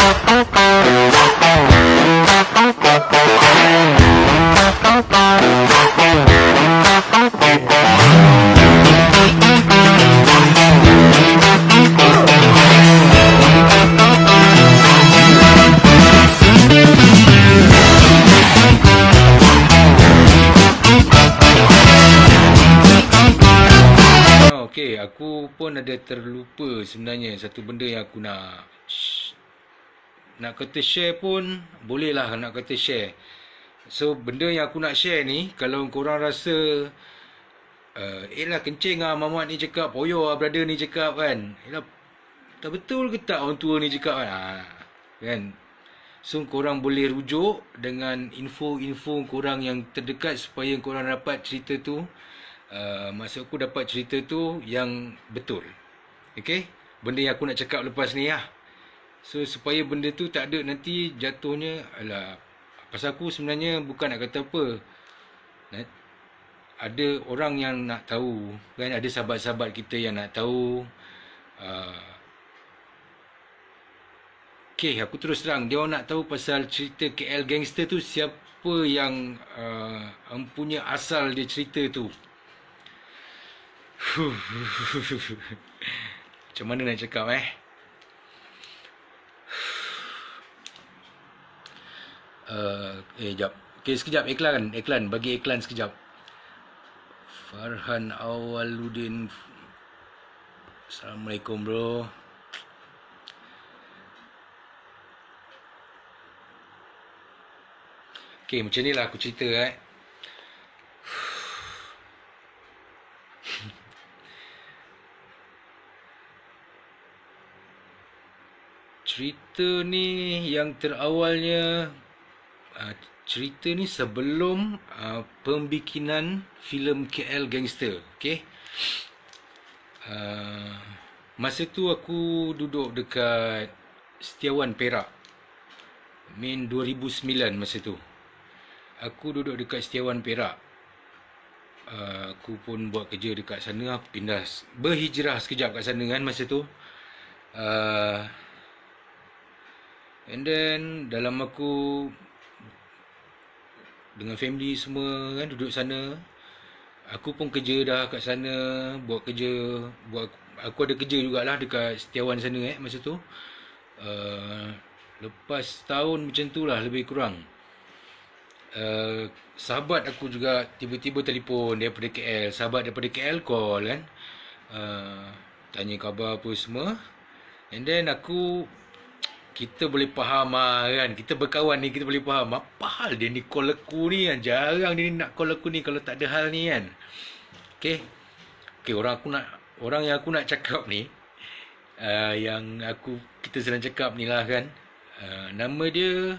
Okay, aku pun ada terlupa sebenarnya satu benda yang aku nak kata share pun boleh lah nak kata share. So benda yang aku nak share ni, kalau korang rasa lah kencing lah mamat ni cakap, poyo lah brother ni cakap kan, tak betul ke tak orang tua ni cakap kan. So korang boleh rujuk dengan info-info korang yang terdekat supaya korang dapat cerita tu, maksud aku dapat cerita tu yang betul. Okay, benda yang aku nak cakap lepas ni lah. So supaya benda tu tak ada nanti jatuhnya, pasal aku sebenarnya bukan nak kata apa, ada orang yang nak tahu kan, ada sahabat-sahabat kita yang nak tahu. Okay, aku terus terang, dia orang nak tahu pasal cerita KL Gangster tu, siapa yang mempunyai asal dia cerita tu. Macam mana nak cakap jap. Okay, sekejap, iklan, bagi iklan sekejap. Farhan Awaluddin. Assalamualaikum bro. Okay, macam ni lah aku cerita cerita ni yang terawalnya, cerita ni sebelum pembikinan filem KL Gangster. Okay, masa tu aku duduk dekat Setiawan Perak, 2009 masa tu. Aku duduk dekat Setiawan Perak. Aku pun buat kerja dekat sana. Aku pindah, berhijrah sekejap kat sana kan masa tu. And then dalam aku dengan family semua kan duduk sana. Aku pun kerja dah kat sana, aku ada kerja jugalah dekat Setiawan sana masa tu. Lepas tahun macam tu lah lebih kurang. Sahabat aku juga tiba-tiba telefon daripada KL. Sahabat daripada KL call kan, tanya khabar apa semua. And then kita boleh faham kan, kita berkawan ni, kita boleh faham apa hal dia ni call aku ni kan. Jarang dia ni nak call aku ni kalau tak ada hal ni kan. Okay, orang yang aku nak cakap ni, yang kita sedang cakap ni lah kan, nama dia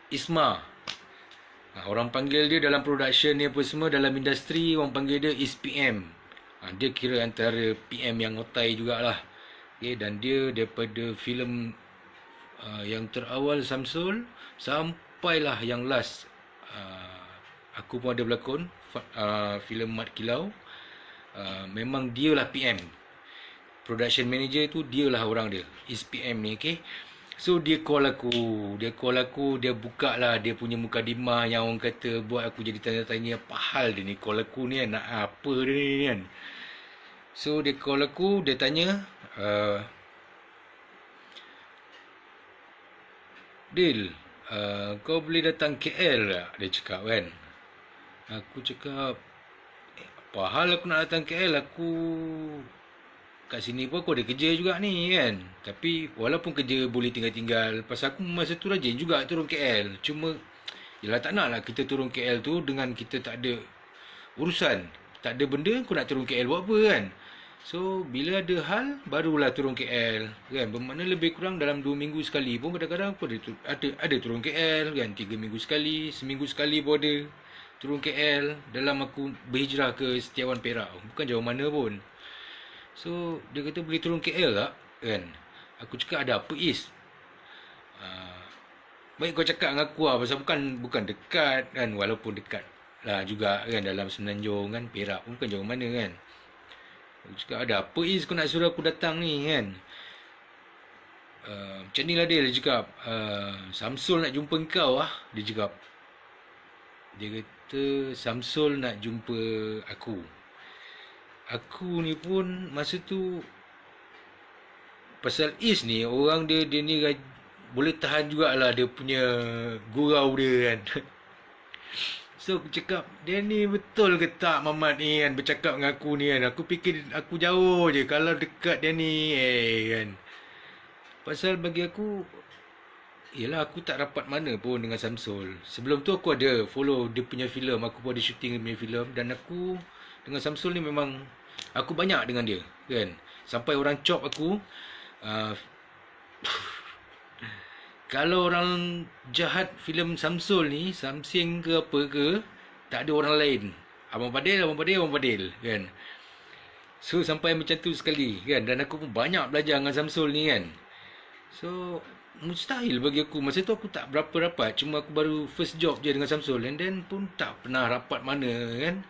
Isma. Orang panggil dia dalam production ni apa semua, dalam industri orang panggil dia PM. Dia kira antara PM yang otai jugalah. Okay, dan dia daripada filem yang terawal Samsul sampailah yang last, aku pun ada berlakon filem Mat Kilau. Memang dia lah PM. Production manager tu dia lah orang dia, PM ni. Okay, so dia call aku, dia buka lah dia punya mukadimah yang orang kata buat aku jadi tanya-tanya apa hal dia ni call aku ni kan, nak apa dia ni kan. So dia call aku, dia tanya, Dil, kau boleh datang KL tak? Dia cakap kan. Aku cakap, apa hal aku nak datang KL? Aku kat sini pun aku ada kerja juga ni kan. Tapi walaupun kerja boleh tinggal-tinggal, pasal aku masa tu rajin juga turun KL. Cuma yelah, tak nak lah kita turun KL tu dengan kita tak ada urusan, tak ada benda, aku nak turun KL buat apa kan. So bila ada hal barulah turun KL kan. Bermakna lebih kurang dalam 2 minggu sekali pun kadang-kadang aku ada turun KL kan. 3 minggu sekali, seminggu sekali pun ada turun KL dalam aku berhijrah ke Setiawan Perak. Bukan jauh mana pun. So dia kata boleh turun KL tak kan. Aku cakap ada apa Is? Baik kau cakap dengan aku lah, pasal bukan dekat kan. Walaupun dekat lah juga kan, dalam Semenanjung kan, Perak pun bukan jauh mana kan. Aku cakap ada apa Is kau nak suruh aku datang ni kan. macam ni lah dia cakap, Samsul nak jumpa kau lah, dia cakap. Dia kata Samsul nak jumpa aku. Aku ni pun masa tu, pasal Is ni orang dia ni boleh tahan jugalah dia punya gurau dia kan. So aku cakap, dia ni betul ke tak Mamat ni kan bercakap dengan aku ni kan. Aku fikir aku jauh je kalau dekat dia ni kan. Pasal bagi aku, yelah aku tak rapat mana pun dengan Samsul. Sebelum tu aku ada follow dia punya filem, aku pun ada shooting dia punya filem. Dan aku dengan Samsul ni memang aku banyak dengan dia kan. Sampai orang cop aku, uh, kalau orang jahat filem Samsul ni, Samsing ke apa ke, tak ada orang lain. Abang Fadil kan. So sampai macam tu sekali kan. Dan aku pun banyak belajar dengan Samsul ni kan. So mustahil bagi aku. Masa tu aku tak berapa rapat. Cuma aku baru first job je dengan Samsul. And then pun tak pernah rapat mana kan.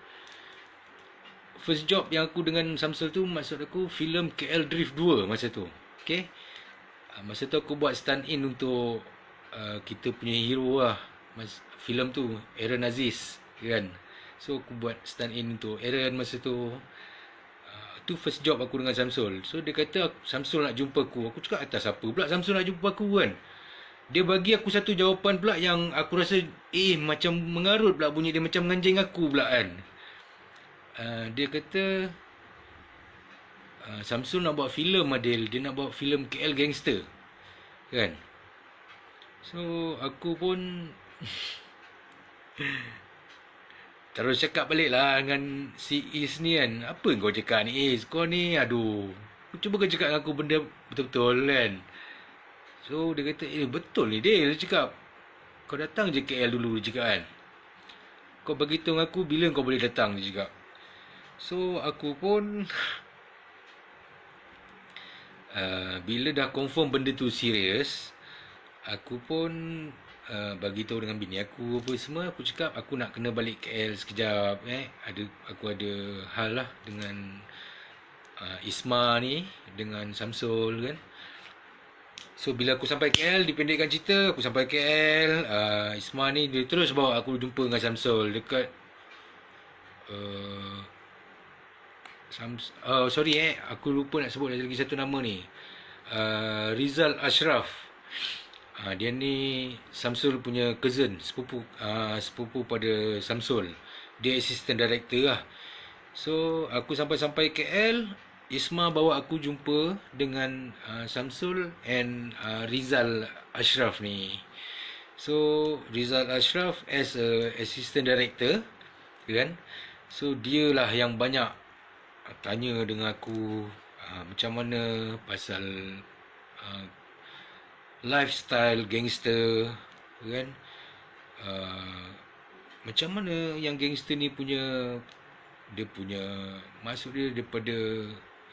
First job yang aku dengan Samsul tu, maksud aku filem KL Drift 2 masa tu. Okay. Masa tu aku buat stand in untuk kita punya hero lah. Filem tu Aaron Aziz kan. So aku buat stand in untuk Aaron masa tu. Tu first job aku dengan Samsul. So dia kata Samsul nak jumpa aku. Aku cakap atas apa pula Samsul nak jumpa aku kan. Dia bagi aku satu jawapan pula yang aku rasa macam mengarut pula bunyi dia, macam menganjing aku pula kan. Dia kata Samsul nak buat filem Adil. Dia nak buat filem KL Gangster kan. So aku pun terus cakap balik lah dengan si Is ni kan. Apa kau cakap ni Is? Kau ni aduh, cuba kau cakap dengan aku benda betul-betul kan. So dia kata betul ni Dil. Dia cakap kau datang je KL dulu, dia cakap kan. Kau beritahu aku bila kau boleh datang, dia cakap. So aku pun bila dah confirm benda tu serius, aku pun bagi tahu dengan bini aku apa semua. Aku cakap aku nak kena balik KL sekejap aku ada hal lah dengan Isma ni, dengan Samsul kan. So bila aku sampai KL, dipendekkan cerita, aku sampai KL, Isma ni dia terus bawa aku jumpa dengan Samsul dekat aku lupa nak sebut lagi satu nama ni. Rizal Ashraf. Dia ni Samsul punya cousin, sepupu pada Samsul. Dia assistant director lah. So aku sampai KL, Isma bawa aku jumpa dengan Samsul and Rizal Ashraf ni. So Rizal Ashraf as a assistant director kan. So dia lah yang banyak tanya dengan aku macam mana pasal lifestyle gangster kan. Macam mana yang gangster ni punya, dia punya maksud dia daripada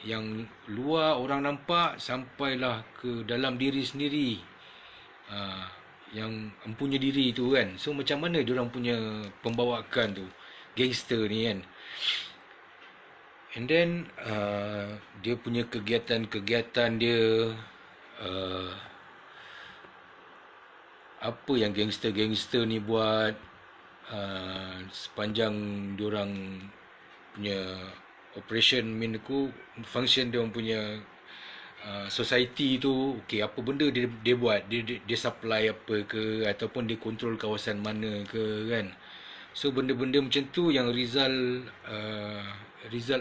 yang luar orang nampak sampailah ke dalam diri sendiri, yang empunya diri tu kan. So macam mana diorang punya pembawakan tu gangster ni kan. And then dia punya kegiatan-kegiatan dia, apa yang gangster-gangster ni buat sepanjang diorang punya operation, function diorang punya society tu. Okay, apa benda dia buat, dia supply apa ke, ataupun dia kontrol kawasan mana ke kan. So benda-benda macam tu yang Rizal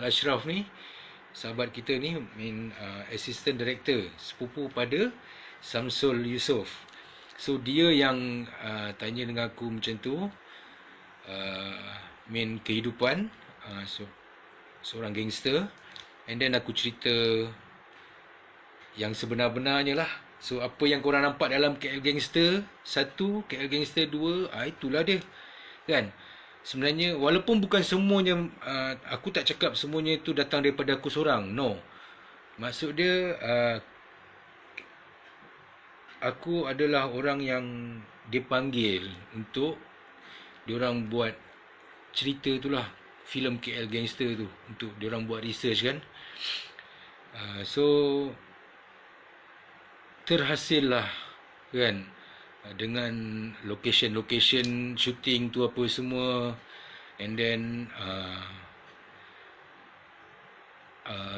Ashraf ni, sahabat kita ni, assistant director, sepupu pada Samsul Yusof. So dia yang tanya dengan aku macam tu, kehidupan seorang gangster. And then aku cerita yang sebenar-benarnya lah. So apa yang korang nampak dalam KL Gangster 1, KL Gangster 2, itulah dia kan. Sebenarnya walaupun bukan semuanya, aku tak cakap semuanya itu datang daripada aku seorang. No. Maksud dia, aku adalah orang yang dipanggil untuk diorang buat cerita itulah, filem KL Gangster tu, untuk diorang buat research kan. So terhasil lah kan, dengan location shooting tu apa semua. And then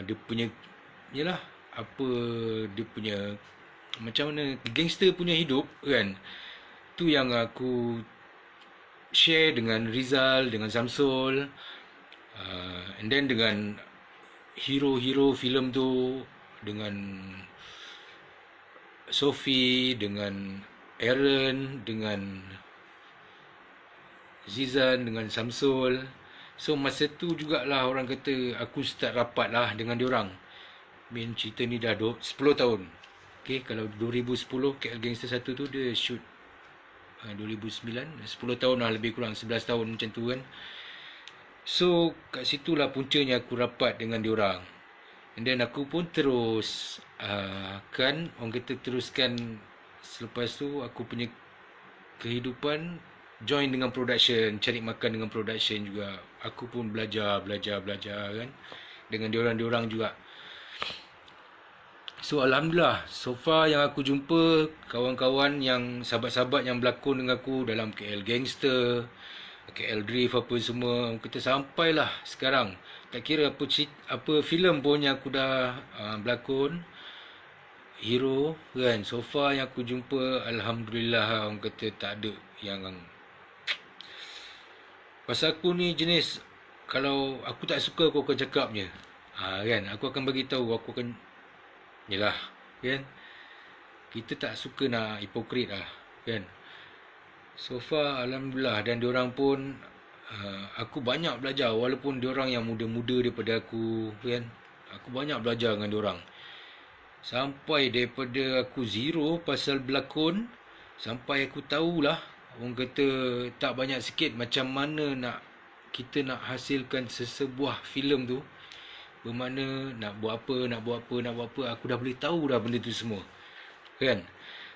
dia punya, yalah, apa dia punya, macam mana gangster punya hidup kan, tu yang aku share dengan Rizal, dengan Samsul, and then dengan hero-hero filem tu, dengan Sophie, dengan Aaron, dengan Zizan, dengan Samsul. So masa tu jugalah orang kata aku start rapat lah dengan diorang. Cerita ni dah 10 tahun. Okay, kalau 2010 KL Gangster 1 tu dia shoot 2009, 10 tahun lah lebih kurang, 11 tahun macam tu kan. So kat situlah puncanya aku rapat dengan diorang. And then aku pun terus kan, orang kata teruskan. Selepas tu aku punya kehidupan join dengan production, cari makan dengan production juga. Aku pun belajar kan, dengan diorang juga. So Alhamdulillah, so far yang aku jumpa kawan-kawan yang sahabat-sahabat yang berlakon dengan aku dalam KL Gangster, KL Drift apa semua, kita sampailah sekarang. Tak kira apa filem pun yang aku dah berlakon, hero kan, so far yang aku jumpa Alhamdulillah, orang kata tak ada yang, pasal aku ni jenis, kalau aku tak suka aku akan cakap je. Kan, aku akan bagi tahu, aku akan, yalah kan, kita tak suka nak hipokrit lah kan. So far Alhamdulillah, dan diorang pun aku banyak belajar, walaupun diorang yang muda-muda daripada aku kan. Aku banyak belajar dengan diorang, sampai daripada aku zero pasal berlakon, sampai aku tahulah, orang kata tak banyak sikit, macam mana kita nak hasilkan sesebuah filem tu. Bermakna nak buat apa, aku dah boleh tahu dah benda tu semua kan.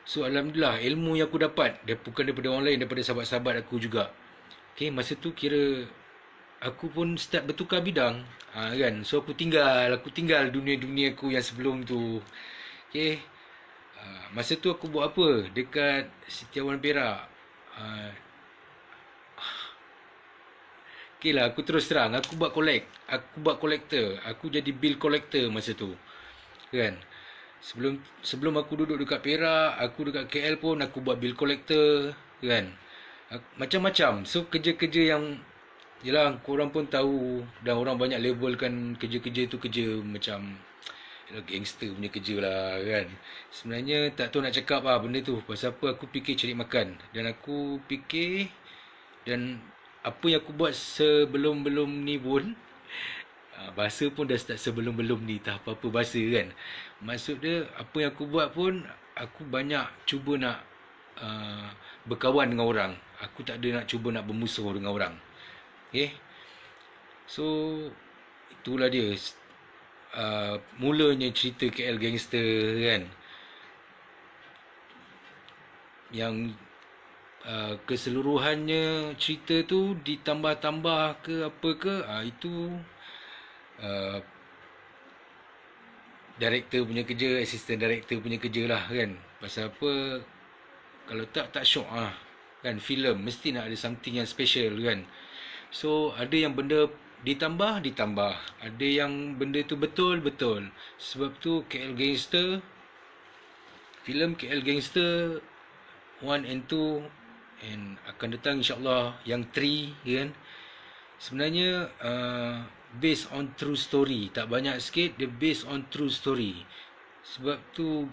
So Alhamdulillah, ilmu yang aku dapat bukan daripada orang lain, daripada sahabat-sahabat aku juga. Okay, masa tu kira aku pun start bertukar bidang kan. So aku tinggal dunia-dunia aku yang sebelum tu. Okay, masa tu aku buat apa dekat Setiawan Perak. Okay lah, aku terus terang, aku buat collector, aku jadi bill collector masa tu kan. Sebelum aku duduk dekat Perak, aku dekat KL pun aku buat bill collector kan. Macam-macam. So kerja-kerja yang, yelah, korang pun tahu, dan orang banyak labelkan kerja-kerja tu kerja macam gangster punya kerja lah kan. Sebenarnya tak tahu nak cakap lah benda tu. Pasal apa, aku fikir cari makan. Dan aku fikir, dan apa yang aku buat sebelum-belum ni pun, bahasa pun dah start sebelum-belum ni, tak apa-apa bahasa kan. Maksud dia, apa yang aku buat pun, aku banyak cuba nak berkawan dengan orang. Aku tak ada nak cuba nak bermusuh dengan orang. Okay, so itulah dia mulanya cerita KL Gangster kan. Yang keseluruhannya cerita tu ditambah-tambah ke apa ke, itu director punya kerja, assistant director punya kerja lah kan. Pasal apa, kalau tak syok kan. Filem mesti nak ada something yang special kan. So ada yang benda ditambah, ada yang benda tu betul. Sebab tu KL Gangster, filem KL Gangster 1 and 2, and akan datang insyaAllah yang 3 kan. Sebenarnya based on true story. Tak banyak sikit, dia based on true story. Sebab tu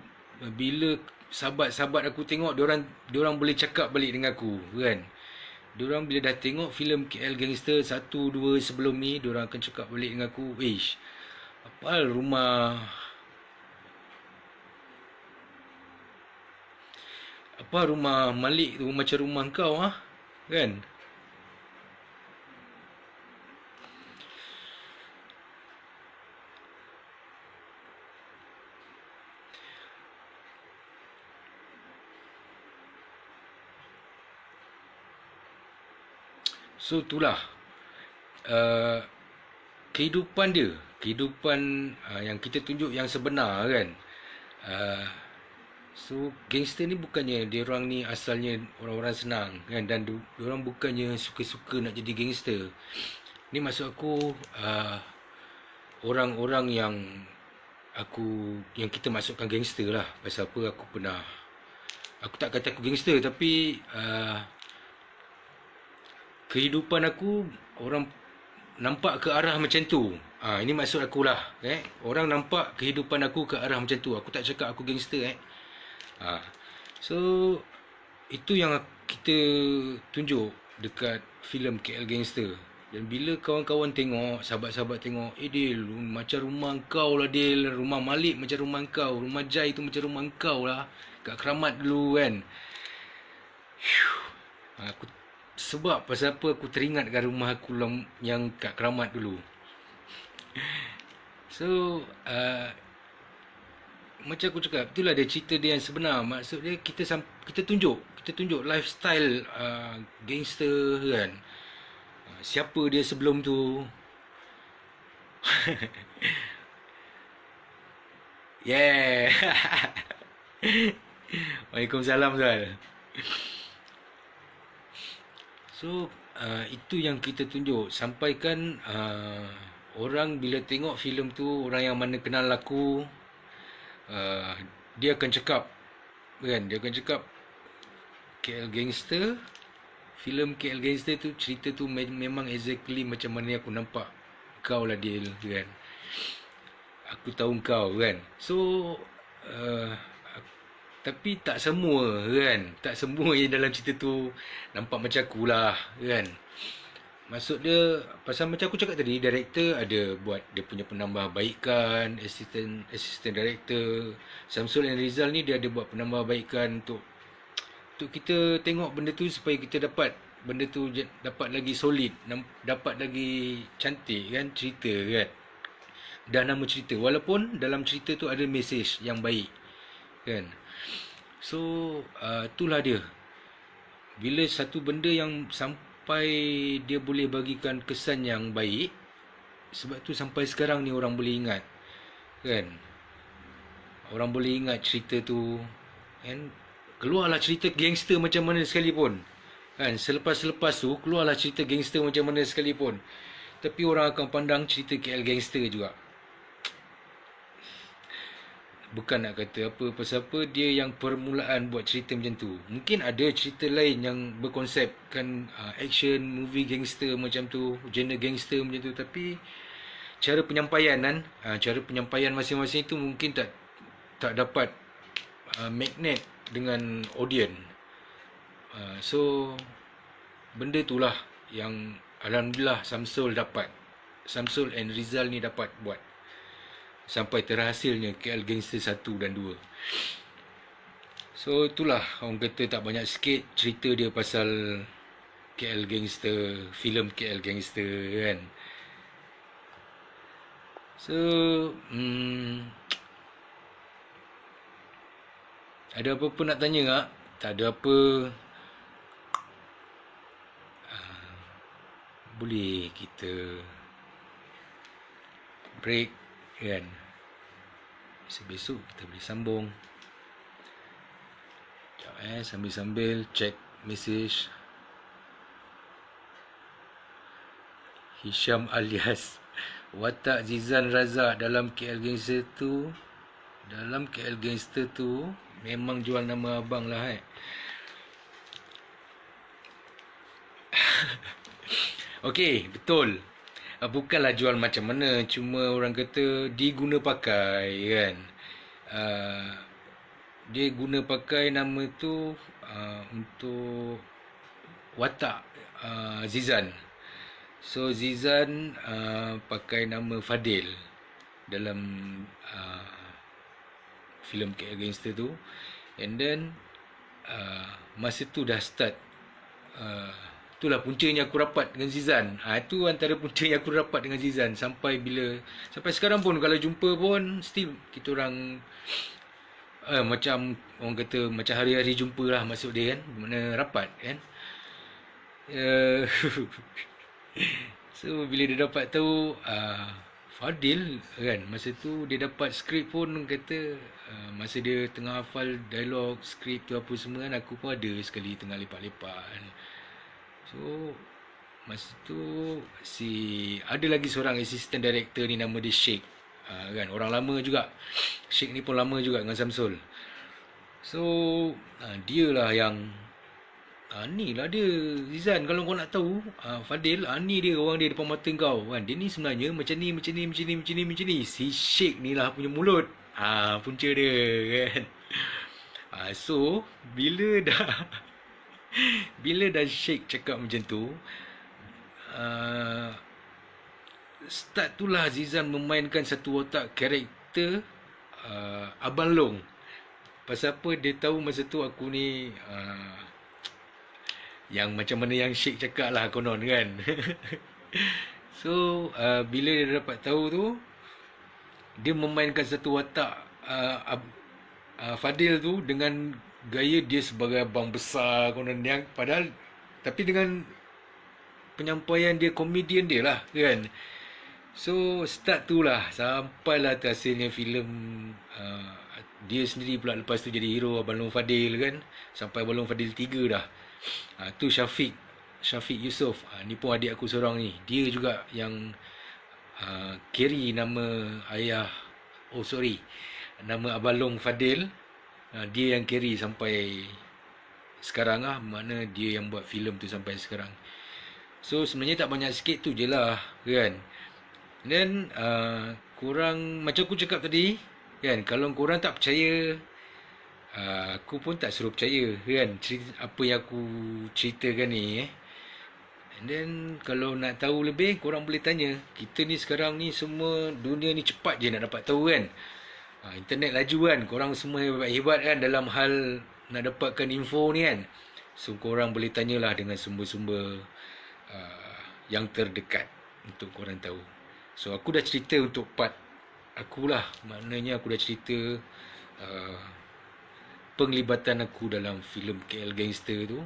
bila sahabat-sahabat aku tengok, diorang boleh cakap balik dengan aku kan. Diorang bila dah tengok filem KL Gangster 1, 2 sebelum ni, diorang akan cakap balik dengan aku, "Ish, apa rumah Malik tu macam rumah kau kan." So itulah kehidupan dia, yang kita tunjuk yang sebenar kan. So gangster ni bukannya dia orang ni asalnya orang-orang senang kan, dan dia orang bukannya suka-suka nak jadi gangster. Ni maksud aku orang-orang yang kita masukkan gangster lah. Pasal apa, aku tak kata aku gangster, tapi kehidupan aku orang nampak ke arah macam tu. Ini maksud aku lah. Orang nampak kehidupan aku ke arah macam tu. Aku tak cakap aku gangster. So itu yang kita tunjuk dekat filem KL Gangster. Dan bila kawan-kawan tengok, sahabat-sahabat tengok, Dil, macam rumah kau lah Dil, rumah Malik macam rumah kau, rumah Jai tu macam rumah kau lah, kat Keramat dulu kan. Aku sebab pasal apa aku teringatkan rumah aku yang kat Keramat dulu. So macam aku cakap, itulah dia cerita dia yang sebenar. Maksud dia kita tunjuk lifestyle gangster kan. Siapa dia sebelum tu. Yeah. Waalaikumsalam Zal. So itu yang kita tunjuk. Sampaikan orang bila tengok filem tu, orang yang mana kenal aku, dia akan cakap kan, dia akan cakap KL Gangster, filem KL Gangster tu, cerita tu memang exactly macam mana aku nampak kau lah Dil kan. Aku tahu kau kan. So tapi tak semua kan, tak semua yang dalam cerita tu nampak macam aku lah kan. Maksud dia, pasal macam aku cakap tadi, director ada buat dia punya penambahbaikan, assistant director Samsul and Rizal ni, dia ada buat penambahbaikan untuk kita tengok benda tu supaya kita dapat benda tu dapat lagi solid, dapat lagi cantik kan cerita kan. Dan nama cerita, walaupun dalam cerita tu ada mesej yang baik kan. So itulah dia. Bila satu benda yang sampai dia boleh bagikan kesan yang baik, sebab tu sampai sekarang ni orang boleh ingat kan. Orang boleh ingat cerita tu kan. Keluarlah cerita gangster macam mana sekalipun kan, selepas tu keluarlah cerita gangster macam mana sekalipun, tapi orang akan pandang cerita KL Gangster juga. Bukan nak kata apa, pasal apa dia yang permulaan buat cerita macam tu. Mungkin ada cerita lain yang berkonsepkan action movie gangster macam tu, genre gangster macam tu, tapi cara penyampaian kan, cara penyampaian masing-masing tu mungkin tak dapat magnet dengan audience. So benda itulah yang alhamdulillah Samsul and Rizal ni dapat buat sampai terhasilnya KL Gangster 1 dan 2. So itulah orang kata tak banyak sikit cerita dia pasal KL Gangster, filem KL Gangster kan. So ada apa-apa nak tanya tak? Tak ada apa, boleh kita break kan. Besok kita boleh sambung. Sekejap sambil-sambil check message. Hisham alias watak Zizan Razak dalam KL Gangster tu, memang jual nama abang lah Okey, betul. Bukanlah jual macam mana, cuma orang kata diguna pakai kan. Dia guna pakai nama tu untuk watak Zizan. So Zizan pakai nama Fadil dalam filem KL Gangster tu. And then masa tu dah start, itulah puncanya aku rapat dengan Zizan. Itu antara puncanya aku rapat dengan Zizan sampai sekarang pun kalau jumpa pun still kita orang macam orang kata macam hari-hari jumpa lah, maksud dia kan, mana rapat kan. So bila dia dapat tahu Fadil kan, masa tu dia dapat skrip pun kata masa dia tengah hafal dialog skrip tu apa semua kan, aku pun ada sekali tengah lepak-lepak kan. So masa tu ada lagi seorang assistant director ni nama dia Sheikh, kan orang lama juga. Sheikh ni pun lama juga dengan Samsul. So dia lah yang ni lah dia Zizan, kalau kau nak tahu Fadil, ni dia orang dia depan mata kau kan. Dia ni sebenarnya macam ni. Si Sheikh ni lah punya mulut. Punca dia kan. So bila dah bila dah Sheikh cakap macam tu, start tu lah Zizan memainkan satu watak karakter Abang Long. Pasal apa dia tahu masa tu aku ni yang macam mana yang Sheikh cakap lah konon kan. So bila dia dapat tahu tu, dia memainkan satu watak Fadil tu dengan gaya dia sebagai abang besar konon yang padahal, tapi dengan penyampaian dia, komedian dia lah kan. So start tu lah sampailah terhasilnya filem dia sendiri pula lepas tu jadi hero Abang Long Fadil kan, sampai Abang Long Fadil 3 dah. Tu Syafiq Yusof, ni pun adik aku seorang ni. Dia juga yang carry nama nama Abang Long Fadil. Dia yang carry sampai sekarang lah, mana dia yang buat filem tu sampai sekarang. So sebenarnya tak banyak sikit tu je lah kan. Dan korang, macam aku cakap tadi kan, kalau korang tak percaya, aku pun tak suruh percaya kan apa yang aku ceritakan ni And then kalau nak tahu lebih, korang boleh tanya. Kita ni sekarang ni semua, dunia ni cepat je nak dapat tahu kan. Internet laju kan, korang semua hebat-hebat kan dalam hal nak dapatkan info ni kan. So korang boleh tanyalah dengan sumber-sumber yang terdekat untuk korang tahu. So aku dah cerita untuk part akulah, maknanya aku dah cerita penglibatan aku dalam filem KL Gangster tu,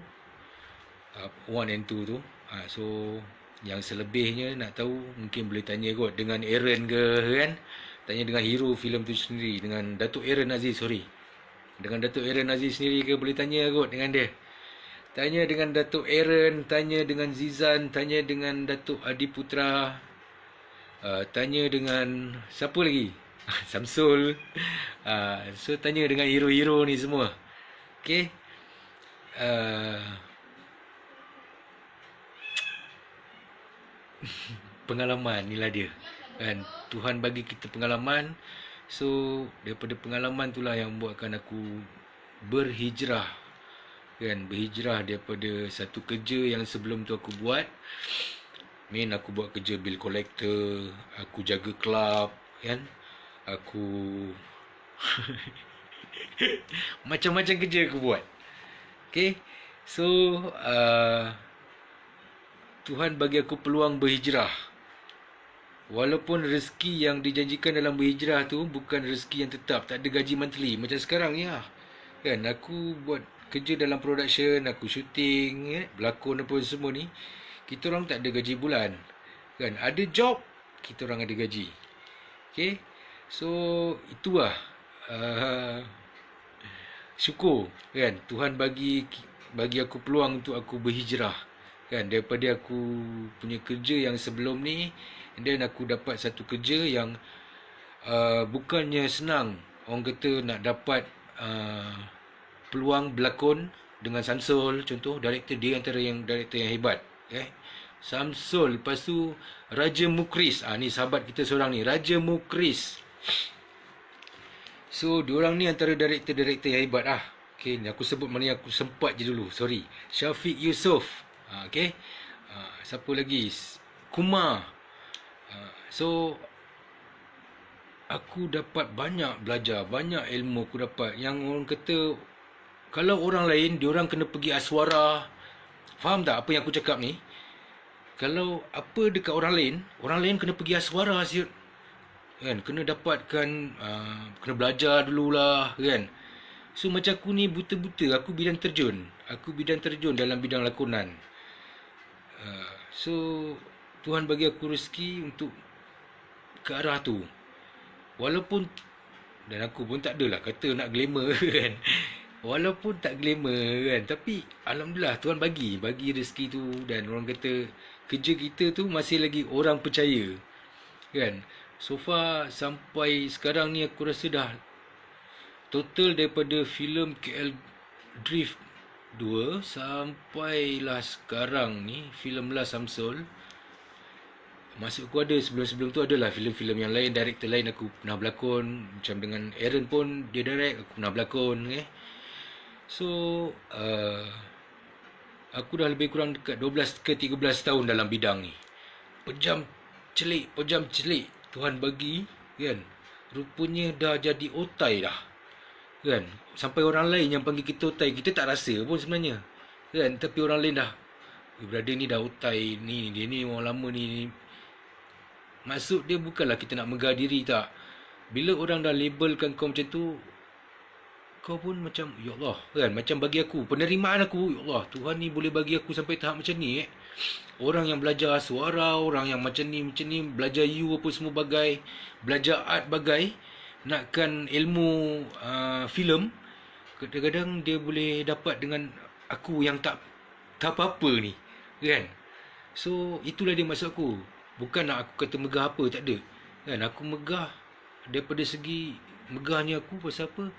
1 and 2 tu. So yang selebihnya nak tahu mungkin boleh tanya kot dengan Aaron ke kan. Tanya dengan hero filem tu sendiri, dengan Datuk Aaron Aziz, dengan Datuk Aaron Aziz sendiri ke, boleh tanya kot dengan dia. Tanya dengan Datuk Aaron, tanya dengan Zizan, tanya dengan Datuk Adi Putra, tanya dengan siapa lagi? Samsul. So tanya dengan hero-hero ni semua. Okay. Pengalaman inilah dia kan. Tuhan bagi kita pengalaman. So daripada pengalaman itulah yang buatkan aku berhijrah kan, berhijrah daripada satu kerja yang sebelum tu aku buat. Aku buat kerja bill collector, aku jaga club kan, aku macam-macam kerja aku buat. Okay. So Tuhan bagi aku peluang berhijrah. Walaupun rezeki yang dijanjikan dalam berhijrah tu bukan rezeki yang tetap, tak ada gaji monthly macam sekarang ni lah. Kan aku buat kerja dalam production, aku syuting, berlakon apa semua ni, kita orang tak ada gaji bulan. Kan ada job, kita orang ada gaji. Okay. So itulah syukur kan, Tuhan bagi aku peluang untuk aku berhijrah kan, daripada aku punya kerja yang sebelum ni. And then aku dapat satu kerja yang bukannya senang. Orang kata nak dapat peluang berlakon dengan Samsul, contoh director dia antara yang director yang hebat. Samsul, lepas tu Raja Mukris. Ni sahabat kita seorang ni, Raja Mukris. So diorang ni antara director-director yang hebat lah. Okay, ni aku sebut mana yang aku sempat je dulu, sorry. Syafiq Yusof. Okay. Siapa lagi? Kumar. So aku dapat banyak belajar, banyak ilmu aku dapat. Yang orang kata kalau orang lain, diorang kena pergi aswara. Faham tak apa yang aku cakap ni? Kalau apa dekat orang lain kena pergi aswara siut. Kan, kena dapatkan, kena belajar dululah kan. So macam aku ni buta-buta, aku bidang terjun dalam bidang lakonan. So Tuhan bagi aku rezeki untuk ke arah tu. Walaupun, dan aku pun tak adalah kata nak glamour kan. Walaupun tak glamour kan, tapi alhamdulillah Tuhan bagi rezeki tu. Dan orang kata kerja kita tu masih lagi orang percaya kan. So far sampai sekarang ni aku rasa dah total daripada filem KL Drift 2 sampailah sekarang ni filem La Samsul. Maksud aku ada sebelum-sebelum tu adalah filem-filem yang lain, director lain aku pernah berlakon. Macam dengan Aaron pun dia direct, aku pernah berlakon So aku dah lebih kurang dekat 12 ke 13 tahun dalam bidang ni. Pejam celik Tuhan bagi kan. Rupanya dah jadi otai dah kan. Sampai orang lain yang panggil kita otai, kita tak rasa pun sebenarnya kan. Tapi orang lain dah, brother ni dah otai ni, dia ni orang lama ni. Maksud dia bukanlah kita nak megah diri, tak. Bila orang dah labelkan kau macam tu, kau pun macam, ya Allah kan. Macam bagi aku, penerimaan aku, ya Allah, Tuhan ni boleh bagi aku sampai tahap macam ni Orang yang belajar suara, orang yang macam ni, belajar you apa semua bagai, belajar art bagai, nakkan ilmu filem, kadang-kadang dia boleh dapat dengan aku yang tak apa-apa ni kan. So itulah dia maksud aku. Bukan nak aku kata megah apa, tak ada kan. Aku megah daripada segi megahnya aku pasal apa?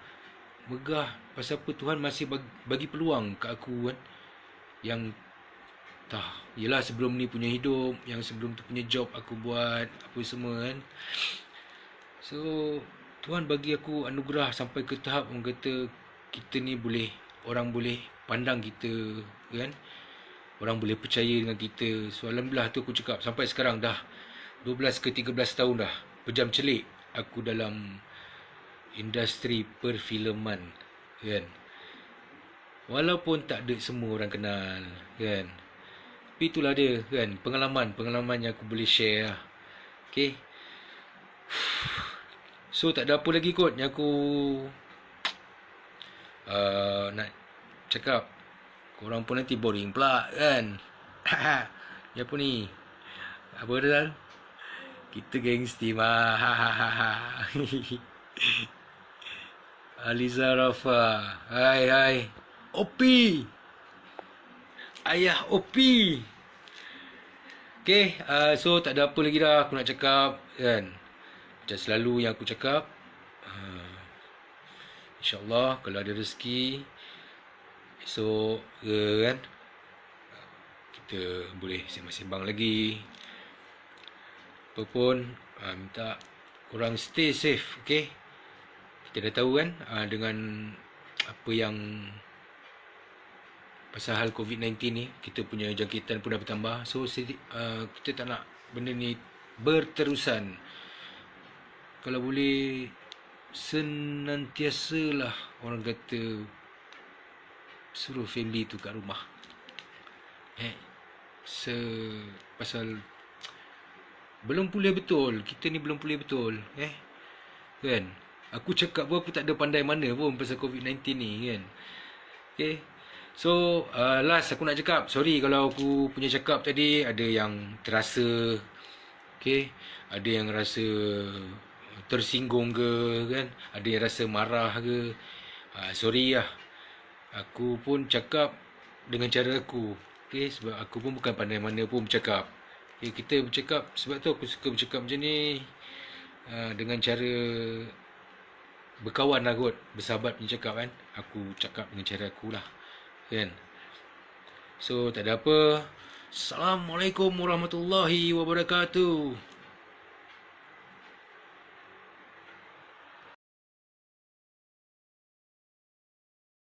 Megah pasal apa Tuhan masih bagi peluang kat aku kan. Yang yelah sebelum ni punya hidup, yang sebelum tu punya job aku buat apa semua kan. So Tuhan bagi aku anugerah sampai ke tahap orang kata kita ni boleh, orang boleh pandang kita kan. Orang boleh percaya dengan kita. So alhamdulillah tu aku cakap sampai sekarang dah 12 ke 13 tahun dah pejam celik aku dalam industri perfilman kan. Walaupun tak ada semua orang kenal kan, tapi itulah dia kan, pengalaman yang aku boleh share lah. Okay, so tak ada apa lagi kot yang aku nak cakap. Korang pun nanti boring pula kan. Ya apa ni, apa dah, kita gangsti mah. Aliza Rafa, hai Opi, ayah Opi. Okay, so tak ada apa lagi dah aku nak cakap kan. Macam selalu yang aku cakap, InsyaAllah kalau ada rezeki esok kan, kita boleh sembang-sembang lagi. Apa pun, minta korang stay safe, okay. Kita dah tahu kan, dengan apa yang pasal hal COVID-19 ni, kita punya jangkitan pun dah bertambah. So kita tak nak benda ni berterusan. Kalau boleh senantiasalah orang kata suruh family tu kat rumah. Pasal belum pulih betul. Kita ni belum pulih betul. Kan? Aku cakap pun aku tak ada pandai mana pun pasal COVID-19 ni kan. Okay. So last aku nak cakap, sorry kalau aku punya cakap tadi ada yang terasa, okay, ada yang rasa tersinggung ke kan, ada yang rasa marah ke, sorry lah. Aku pun cakap dengan cara aku, okay, sebab aku pun bukan pandai mana pun bercakap. Okay, kita bercakap, sebab tu aku suka bercakap macam ni, dengan cara berkawan lah kot, bersahabat punya cakap kan. Aku cakap dengan cara aku lah kan. So tak ada apa. Assalamualaikum warahmatullahi wabarakatuh.